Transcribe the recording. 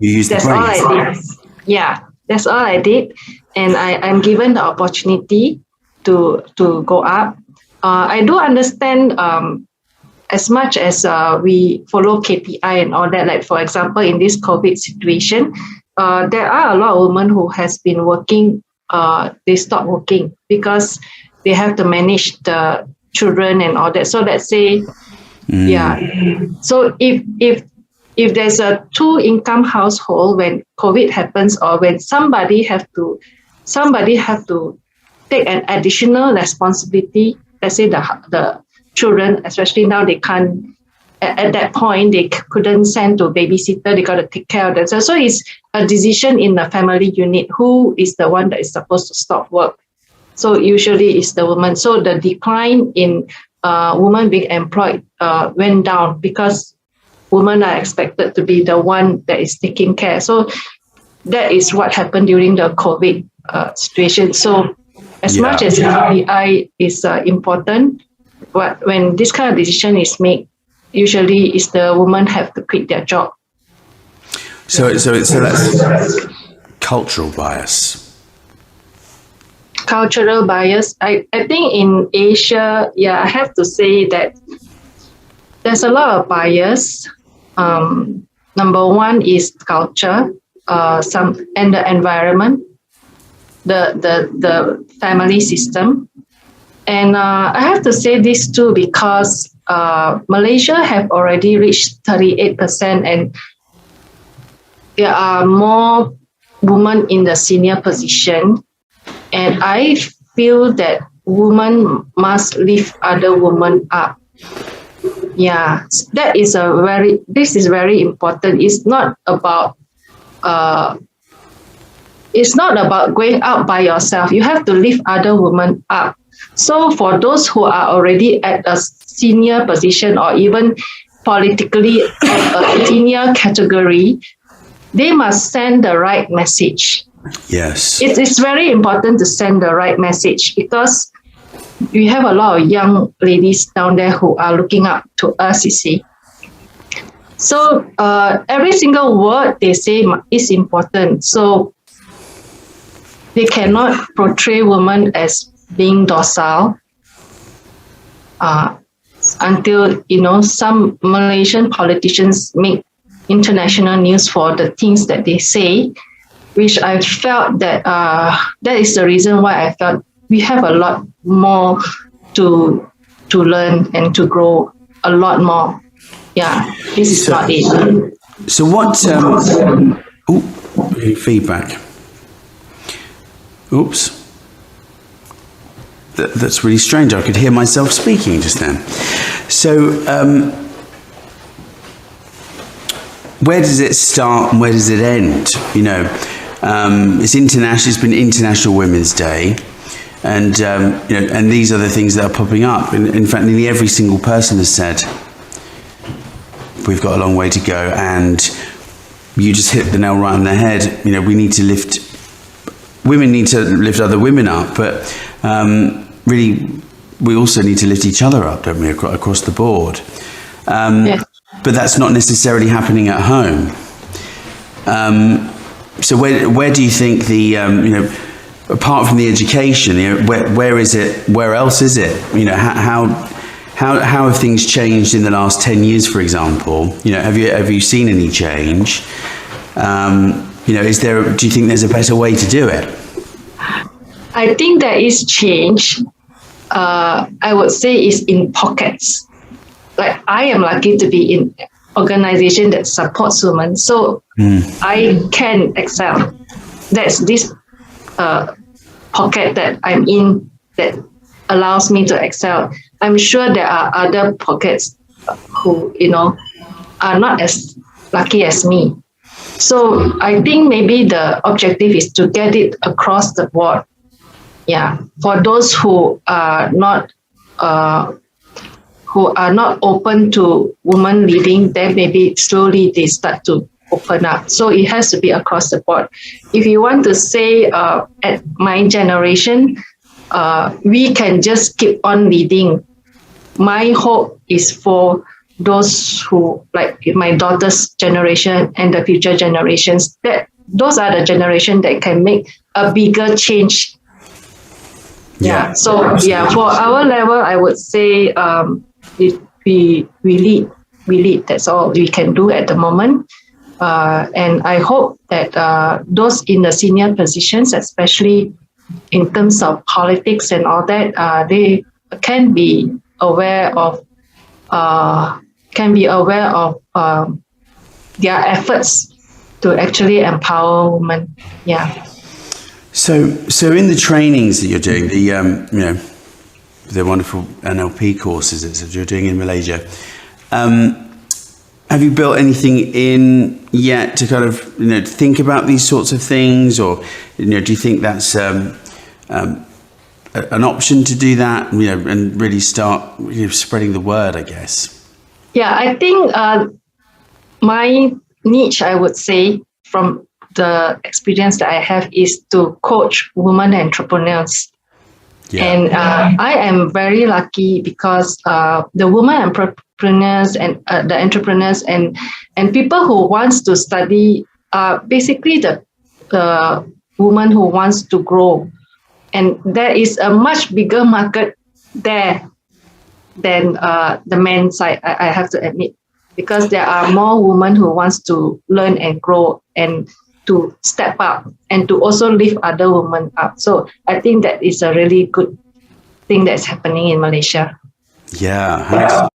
You use the That's all brain. I did. Yeah, that's all I did. And I'm given the opportunity to go up. I do understand as much as we follow KPI and all that. Like, for example, in this COVID situation, there are a lot of women who has been working. They stop working because they have to manage the children and all that. So let's say, yeah. So if there's a two-income household when COVID happens, or when somebody have to take an additional responsibility. Let's say the children, especially now, they can't. At that point, they couldn't send to babysitter. They got to take care of themselves. So it's a decision in the family unit who is the one that is supposed to stop work. So usually it's the woman. So the decline in women being employed went down because women are expected to be the one that is taking care. So that is what happened during the COVID situation. So as much as KPI is important, but when this kind of decision is made, usually is the woman have to quit their job. So that's cultural bias. Cultural bias. I think in Asia, I have to say that there's a lot of bias. Number one is culture, and the environment, the family system. And I have to say this too because Malaysia have already reached 38%, and there are more women in the senior position. And I feel that women must lift other women up. Yeah, this is very important. It's not about going out by yourself. You have to lift other women up. So for those who are already at a senior position or even politically a senior category, they must send the right message. Yes. It's very important to send the right message because we have a lot of young ladies down there who are looking up to us, you see. So every single word they say is important. So they cannot portray women as being docile until, some Malaysian politicians make international news for the things that they say, which I felt that that is the reason why I felt we have a lot more to learn and to grow a lot more. Yeah, this is not it. So what? Feedback. Oops. That's really strange. I could hear myself speaking just then. So, where does it start and where does it end? It's international. It's been International Women's Day, and and these are the things that are popping up. In fact, nearly every single person has said we've got a long way to go, and you just hit the nail right on the head. We need to lift. Women need to lift other women up, but really, we also need to lift each other up, don't we, across the board? Yes. But that's not necessarily happening at home. So where do you think the apart from the education, where is it? Where else is it? How have things changed in the last 10 years, for example? Have you seen any change? Do you think there's a better way to do it? I think there is change. I would say is in pockets. Like I am lucky to be in an organization that supports women, so I can excel. That's this pocket that I'm in that allows me to excel. I'm sure there are other pockets who are not as lucky as me. So I think maybe the objective is to get it across the board. Yeah, for those who are not open to women leading, then maybe slowly they start to open up. So it has to be across the board. If you want to say at my generation, we can just keep on leading. My hope is for those who, like my daughter's generation and the future generations, that those are the generation that can make a bigger change. Yeah. So yeah, for our level, I would say we lead. That's all we can do at the moment. And I hope that those in the senior positions, especially in terms of politics and all that, they can be aware of their efforts to actually empower women. Yeah. So in the trainings that you're doing, the the wonderful NLP courses that you're doing in Malaysia, have you built anything in yet to kind of think about these sorts of things, or do you think that's an option to do that, and really start spreading the word, I guess? Yeah, I think my niche, I would say, from the experience that I have, is to coach women entrepreneurs. Yeah. And I am very lucky because the women entrepreneurs and the entrepreneurs and people who wants to study are basically the woman who wants to grow. And there is a much bigger market there than the men's side, I have to admit, because there are more women who wants to learn and grow and to step up and to also lift other women up. So I think that is a really good thing that's happening in Malaysia. Yeah.